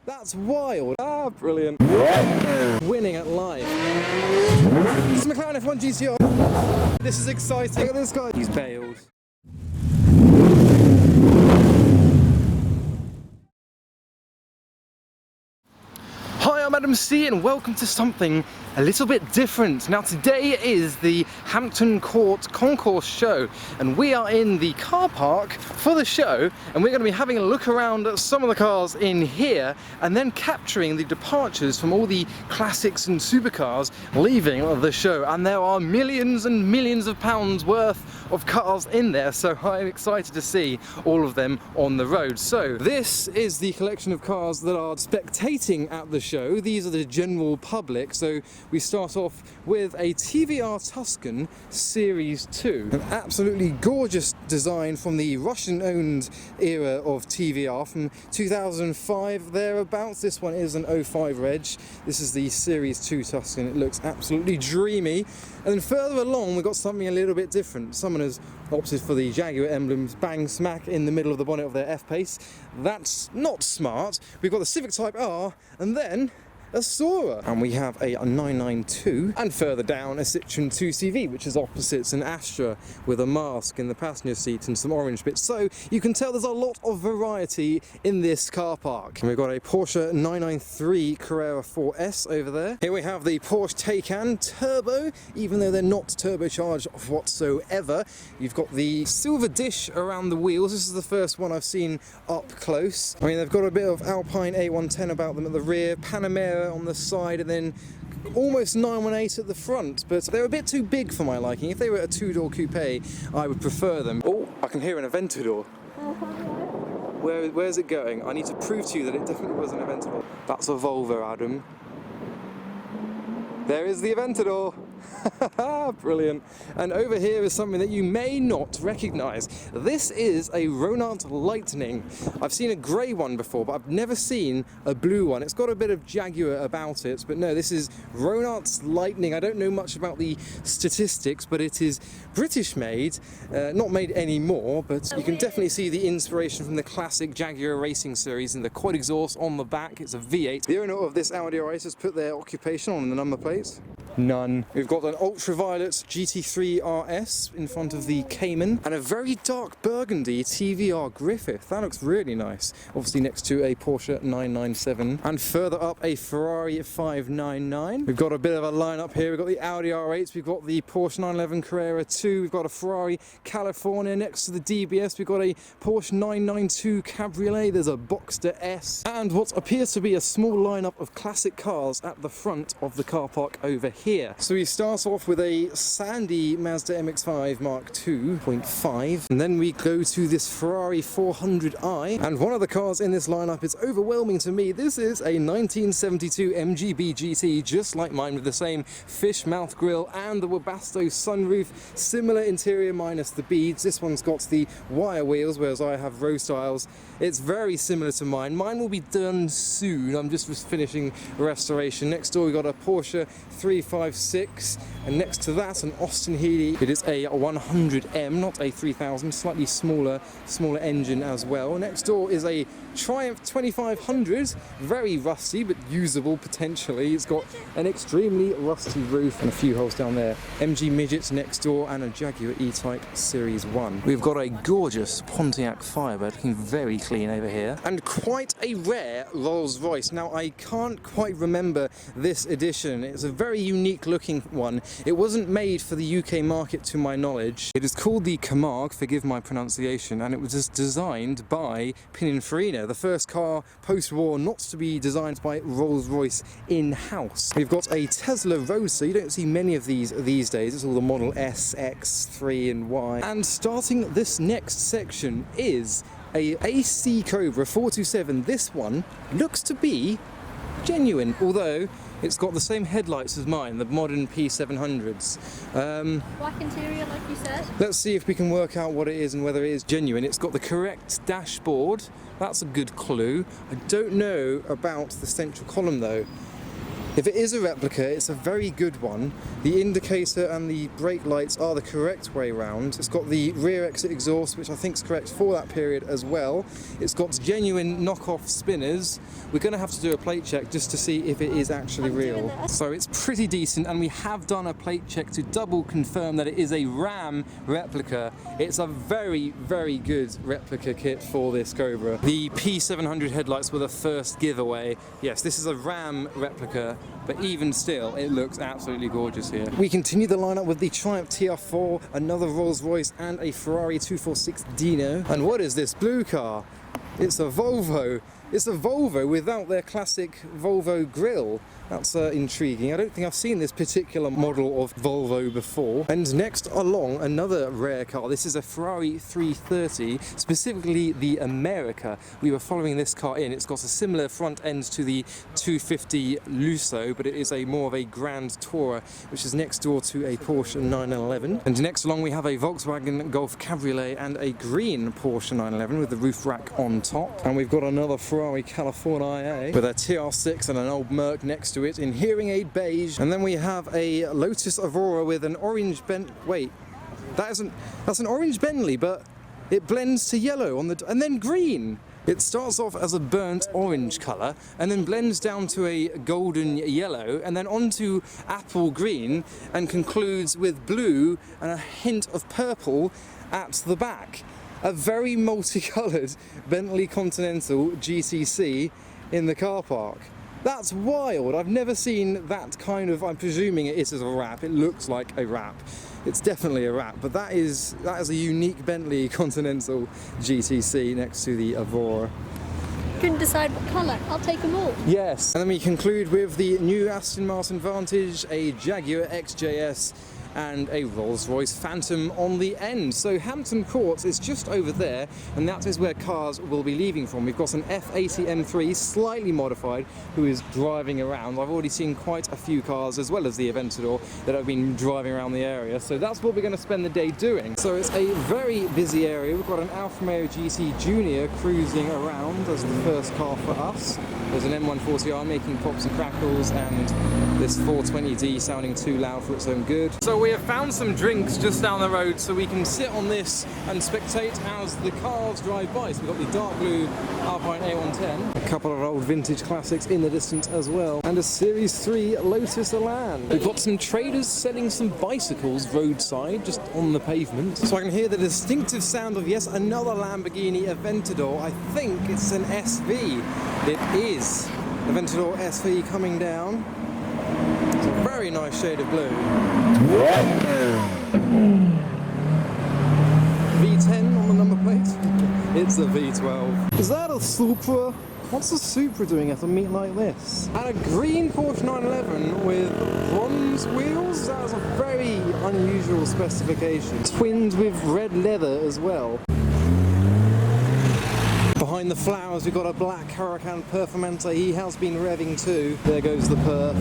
That's wild. Ah, brilliant. Winning at live. This is McLaren F1 GTR. This is exciting. Look at this guy. He's bailed. Hi, I'm Adam C and welcome to something a little bit different. Now today is the Hampton Court Concourse show and we are in the car park for the show and we're going to be having a look around at some of the cars in here and then capturing the departures from all the classics and supercars leaving the show, and there are millions and millions of pounds worth of cars in there, so I'm excited to see all of them on the road. So this is the collection of cars that are spectating at the show. These are the general public. So we start off with a TVR Tuscan Series 2. An absolutely gorgeous design from the Russian-owned era of TVR from 2005 thereabouts. This one is an 05 reg. This is the Series 2 Tuscan. It looks absolutely dreamy. And then further along we've got something a little bit different. Someone has opted for the Jaguar emblems bang smack in the middle of the bonnet of their F-Pace. That's not smart. We've got the Civic Type R and then a Sora, and we have a 992, and further down a Citroen 2CV, which is opposites an Astra with a mask in the passenger seat and some orange bits. So you can tell there's a lot of variety in this car park. And we've got a Porsche 993 Carrera 4S over there. Here we have the Porsche Taycan Turbo, even though they're not turbocharged whatsoever. You've got the silver dish around the wheels. This is the first one I've seen up close. I mean, they've got a bit of Alpine A110 about them at the rear, Panamera on the side, and then almost 918 at the front, but they're a bit too big for my liking. If they were a two-door coupe, I would prefer them. Oh, I can hear an Aventador. Where's it going? I need to prove to you that it definitely was an Aventador. That's a Volvo, Adam. There is the Aventador. Brilliant. And over here is something that you may not recognise. This is a Renault Lightning. I've seen a grey one before, but I've never seen a blue one. It's got a bit of Jaguar about it, but no, this is Renault Lightning. I don't know much about the statistics, but it is British made, not made anymore, but you can definitely see the inspiration from the classic Jaguar racing series and the quad exhaust on the back. It's a V8. The owner of this Audi RS has put their occupation on the number plates. None. We've got an ultraviolet GT3 RS in front of the Cayman and a very dark burgundy TVR Griffith. That looks really nice. Obviously next to a Porsche 997 and further up a Ferrari 599. We've got a bit of a lineup here. We've got the Audi R8s, we've got the Porsche 911 Carrera 2, we've got a Ferrari California next to the DBS, we've got a Porsche 992 Cabriolet, there's a Boxster S, and what appears to be a small lineup of classic cars at the front of the car park over here. So we start off with a sandy Mazda MX-5 Mark II 0.5, and then we go to this Ferrari 400i, and one of the cars in this lineup is overwhelming to me. This is a 1972 MGB GT, just like mine, with the same fish mouth grille and the Webasto sunroof, similar interior minus the beads. This one's got the wire wheels, whereas I have road styles. It's very similar to mine. Mine will be done soon. I'm just finishing restoration. Next door we got a Porsche 356, and next to that an Austin Healey. It is a 100M, not a 3000, slightly smaller engine as well. Next door is a Triumph 2500, very rusty but usable potentially. It's got an extremely rusty roof and a few holes down there. MG Midgets next door and a Jaguar E-Type Series 1. We've got a gorgeous Pontiac Firebird looking very clean over here, and quite a rare Rolls Royce. Now I can't quite remember this edition. It's a very unique looking one. It wasn't made for the UK market to my knowledge. It is called the Camargue, forgive my pronunciation, and it was just designed by Pininfarina, the first car post-war not to be designed by Rolls-Royce in-house. We've got a Tesla Roadster. You don't see many of these days. It's all the Model S, X, 3 and Y. And starting this next section is a AC Cobra 427. This one looks to be genuine, although it's got the same headlights as mine, the modern P700s. Black interior, like you said. Let's see if we can work out what it is and whether it is genuine. It's got the correct dashboard. That's a good clue. I don't know about the central column though. If it is a replica, it's a very good one. The indicator and the brake lights are the correct way round. It's got the rear exit exhaust, which I think is correct for that period as well. It's got genuine knockoff spinners. We're going to have to do a plate check just to see if it is actually real. So it's pretty decent, and we have done a plate check to double confirm that it is a Ram replica. It's a very, very good replica kit for this Cobra. The P700 headlights were the first giveaway. Yes, this is a Ram replica, but even still, it looks absolutely gorgeous here. We continue the lineup with the Triumph TR4, another Rolls-Royce, and a Ferrari 246 Dino. And what is this blue car? It's a Volvo. It's a Volvo without their classic Volvo grille. That's intriguing. I don't think I've seen this particular model of Volvo before. And next along, another rare car. This is a Ferrari 330, specifically the America. We were following this car in. It's got a similar front end to the 250 Lusso, but it is a more of a Grand Tourer, which is next door to a Porsche 911. And next along, we have a Volkswagen Golf Cabriolet and a green Porsche 911 with the roof rack on top. And we've got another Ferrari California with a TR6 and an old Merc next to it in hearing aid beige. And then we have a Lotus Aurora with an orange wait, that's an orange Bentley, but it blends to yellow on the and then green. It starts off as a burnt orange colour and then blends down to a golden yellow and then onto apple green and concludes with blue and a hint of purple at the back. A very multicoloured Bentley Continental GTC in the car park. That's wild. I've never seen that kind of, I'm presuming it is a wrap. It looks like a wrap. It's definitely a wrap, but that is a unique Bentley Continental GTC next to the Aurora. Couldn't decide what colour. I'll take them all. Yes. And then we conclude with the new Aston Martin Vantage, a Jaguar XJS, and a Rolls-Royce Phantom on the end. So Hampton Court is just over there, and that is where cars will be leaving from. We've got an F80 M3, slightly modified, who is driving around. I've already seen quite a few cars, as well as the Aventador, that have been driving around the area. So that's what we're going to spend the day doing. So it's a very busy area. We've got an Alfa Romeo GT Junior cruising around as the first car for us. There's an M140R making pops and crackles, and this 420D sounding too loud for its own good. So we have found some drinks just down the road so we can sit on this and spectate as the cars drive by. So we've got the dark blue Alpine A110, a couple of old vintage classics in the distance as well, and a Series 3 Lotus Elan. We've got some traders selling some bicycles roadside, just on the pavement. So I can hear the distinctive sound of, yes, another Lamborghini Aventador. I think it's an SV. It is Aventador SV coming down. It's a very nice shade of blue. V10 on the number plate. It's a V12. Is that a Supra? What's a Supra doing at a meet like this? And a green Porsche 911 with bronze wheels? That is a very unusual specification. Twinned with red leather as well. Behind the flowers we've got a black Huracan Performante. He has been revving too. There goes the perf.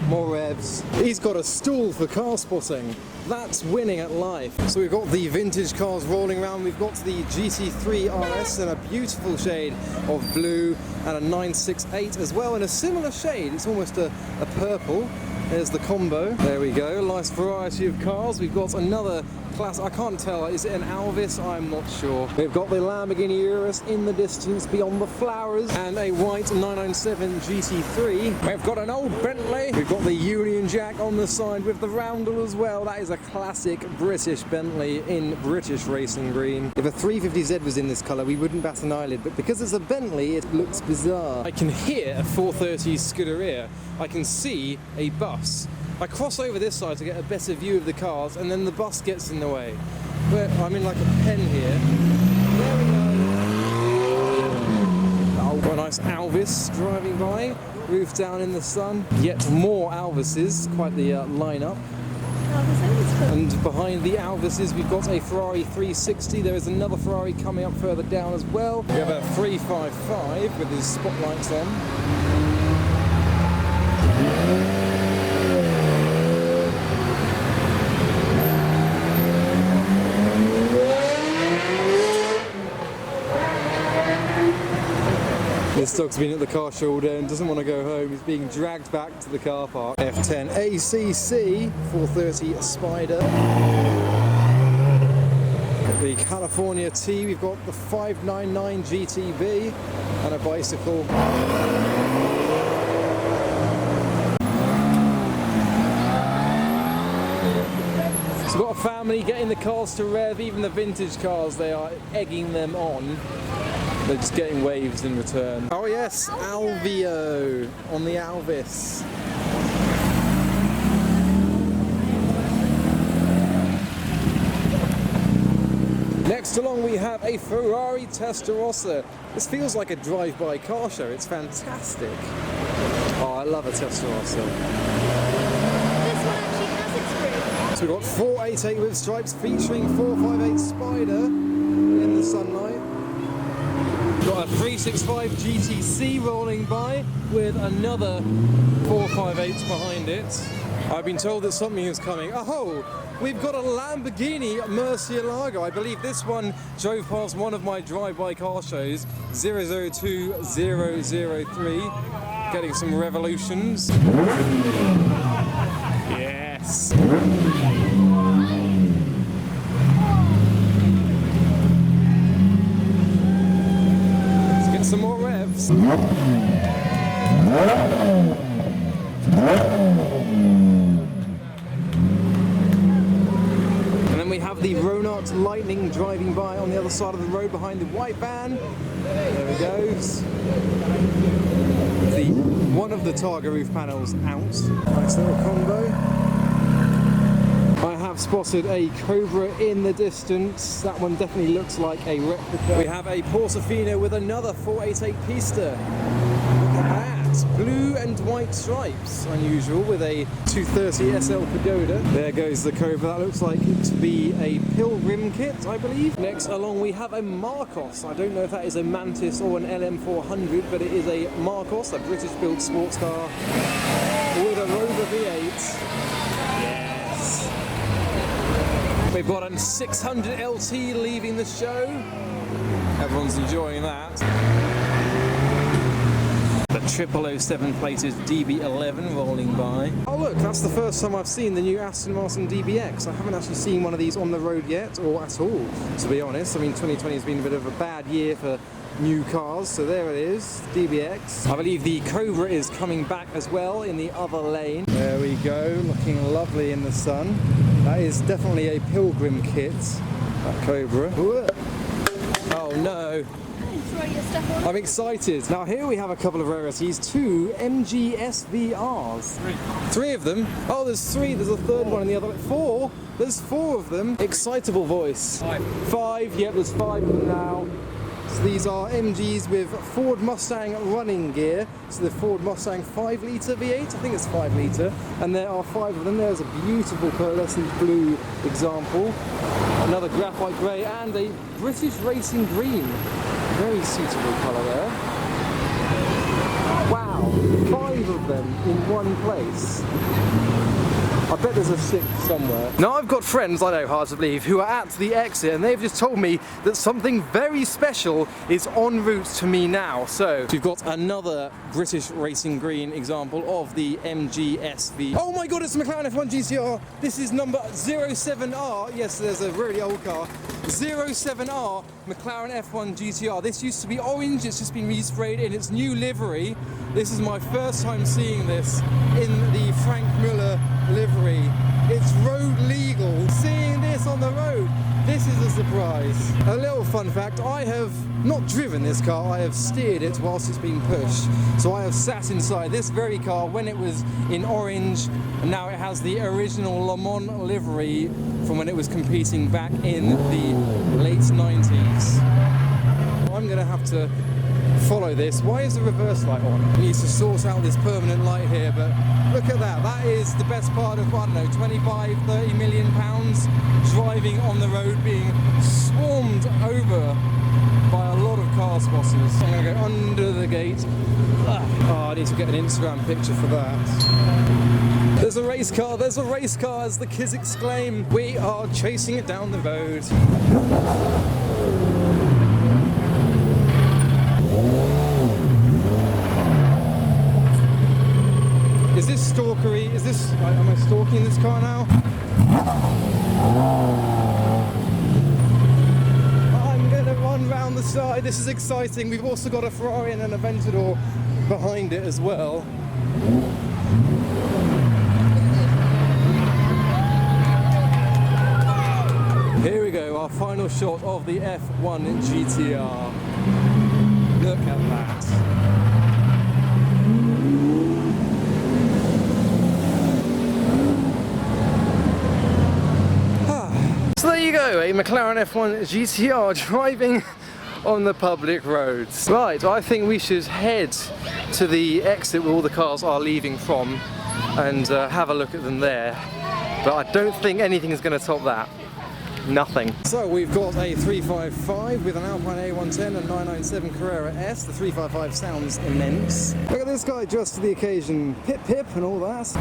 More revs. He's got a stall for car spotting. That's winning at life. So we've got the vintage cars rolling around. We've got the GT3 RS in a beautiful shade of blue and a 968 as well in a similar shade. It's almost a purple. There's the combo. There we go. Nice variety of cars. We've got another class. I can't tell. Is it an Alvis? I'm not sure. We've got the Lamborghini Urus in the distance beyond the flowers and a white 997 GT3. We've got an old Bentley. We've got the Union Jack on the side with the roundel as well. That is a classic British Bentley in British racing green. If a 350Z was in this colour, we wouldn't bat an eyelid, but because it's a Bentley, it looks bizarre. I can hear a 430 Scuderia. I can see a bus. I cross over this side to get a better view of the cars, and then the bus gets in the way. But I'm in like a pen here. There we go. Oh, got a nice Alvis driving by, roof down in the sun. Yet more Alvises, quite the lineup. And behind the Alvises we've got a Ferrari 360. There is another Ferrari coming up further down as well. We have a 355 with his spotlights on. This dog's been at the car show all day and doesn't want to go home. He's being dragged back to the car park. F10 ACC 430 Spider. The California T, we've got the 599 GTB and a bicycle. So we've got a family getting the cars to rev, even the vintage cars, they are egging them on. They're just getting waves in return. Oh yes, Alvio on the Alvis. Next along we have a Ferrari Testarossa. This feels like a drive-by car show, it's fantastic. Oh, I love a Testarossa. So we've got 488 with stripes featuring 458 Spider in the sunlight. We've got a 365 GTC rolling by with another 458 behind it. I've been told that something is coming. Oh, we've got a Lamborghini Murcielago. I believe this one drove past one of my drive-by car shows, 002003. Getting some revolutions. Yes. Let's get some more revs. And then we have the Ronart Lightning driving by on the other side of the road behind the white van. There he goes. One of the Targa roof panels out. Nice little combo. I have spotted a Cobra in the distance. That one definitely looks like a replica. We have a Portofino with another 488 Pista. Look at that. Blue and white stripes. Unusual with a 230 SL Pagoda. There goes the Cobra. That looks like it to be a Pilgrim kit, I believe. Next along we have a Marcos. I don't know if that is a Mantis or an LM400, but it is a Marcos, a British-built sports car with a Rover V8. Yes. We've got a 600 LT leaving the show. Everyone's enjoying that. The 0007 plated DB11 rolling by. Oh look, that's the first time I've seen the new Aston Martin DBX. I haven't actually seen one of these on the road yet, or at all, to be honest. I mean, 2020 has been a bit of a bad year for new cars, so there it is, DBX. I believe the Cobra is coming back as well in the other lane. There we go, looking lovely in the sun. That is definitely a Pilgrim kit, that Cobra. Oh no. I'm excited. Now here we have a couple of rarities, two MG SVRs. Three of them? Oh, there's three, there's a third one in the other. Four? There's four of them. Excitable voice. Five, yep, there's five of them now. So these are MGs with Ford Mustang running gear. So the Ford Mustang 5 litre V8, I think it's 5 litre. And there are five of them. There's a beautiful pearlescent blue example. Another graphite grey and a British racing green. Very suitable colour there. Wow, five of them in one place. I bet there's a sixth somewhere. Now I've got friends, I know, hard to believe, who are at the exit and they've just told me that something very special is en route to me now. So we've got another British racing green example of the MG SV. Oh my god, it's the McLaren F1 GTR. This is number 07R. Yes, there's a really old car. 07R McLaren F1 GTR. This used to be orange, it's just been resprayed in its new livery. This is my first time seeing this in the Frank Miller livery. It's road legal. Seeing this on the road, this is a surprise. A little fun fact, I have not driven this car, I have steered it whilst it's been pushed. So I have sat inside this very car when it was in orange, and now it has the original Le Mans livery from when it was competing back in the late 90s. I'm going to have to follow this. Why is the reverse light on? It needs to sort out this permanent light here, but look at that. That is the best part of, I don't know, 25, 30 million pounds driving on the road, being swarmed over by a lot of car spotters. I'm going to go under the gate. Oh, I need to get an Instagram picture for that. There's a race car, as the kids exclaim. We are chasing it down the road. this? Am I stalking this car now? I'm gonna run round the side. This is exciting. We've also got a Ferrari and an Aventador behind it as well. Here we go, our final shot of the F1 GTR. Look at that. So there you go, a McLaren F1 GTR driving on the public roads. Right, I think we should head to the exit where all the cars are leaving from and have a look at them there. But I don't think anything is going to top that. Nothing. So we've got a 355 with an Alpine A110 and 997 Carrera S. The 355 sounds immense. Look at this guy dressed for the occasion. Pip pip and all that.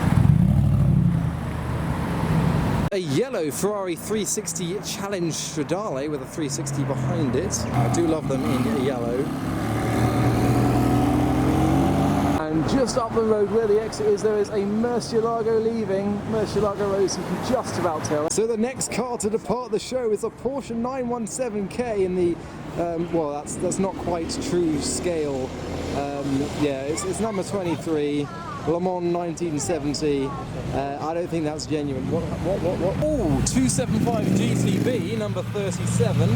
A yellow Ferrari 360 Challenge Stradale with a 360 behind it. I do love them in yellow. And just up the road where the exit is, there is a Murcielago leaving. Murcielago Road, you can just about tell. So the next car to depart the show is a Porsche 917K in the, well, that's not quite true scale. Yeah, it's number 23. Le Mans 1970. I don't think that's genuine. What? Oh, 275 GTB, number 37.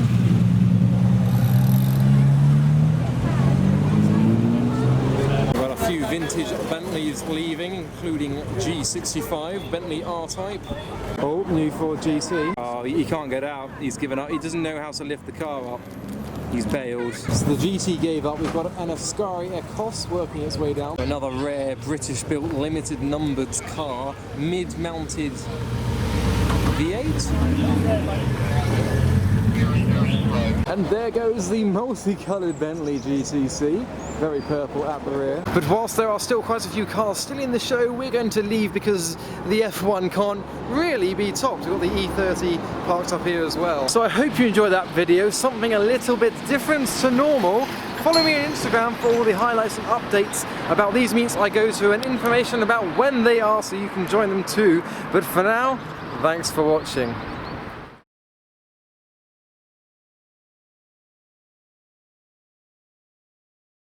We've got a few vintage Bentleys leaving, including G65, Bentley R-Type. Oh, new Ford GC. Oh, he can't get out. He's given up. He doesn't know how to lift the car up. He's bailed. So the GT gave up. We've got an Ascari Ecos working its way down. Another rare British-built limited numbered car, mid-mounted V8. And there goes the multicoloured Bentley GTC. Very purple at the rear. But whilst there are still quite a few cars still in the show, we're going to leave because the F1 can't really be topped. We've got the E30 parked up here as well. So I hope you enjoyed that video, something a little bit different to normal. Follow me on Instagram for all the highlights and updates about these meets I go to and information about when they are so you can join them too. But for now, thanks for watching.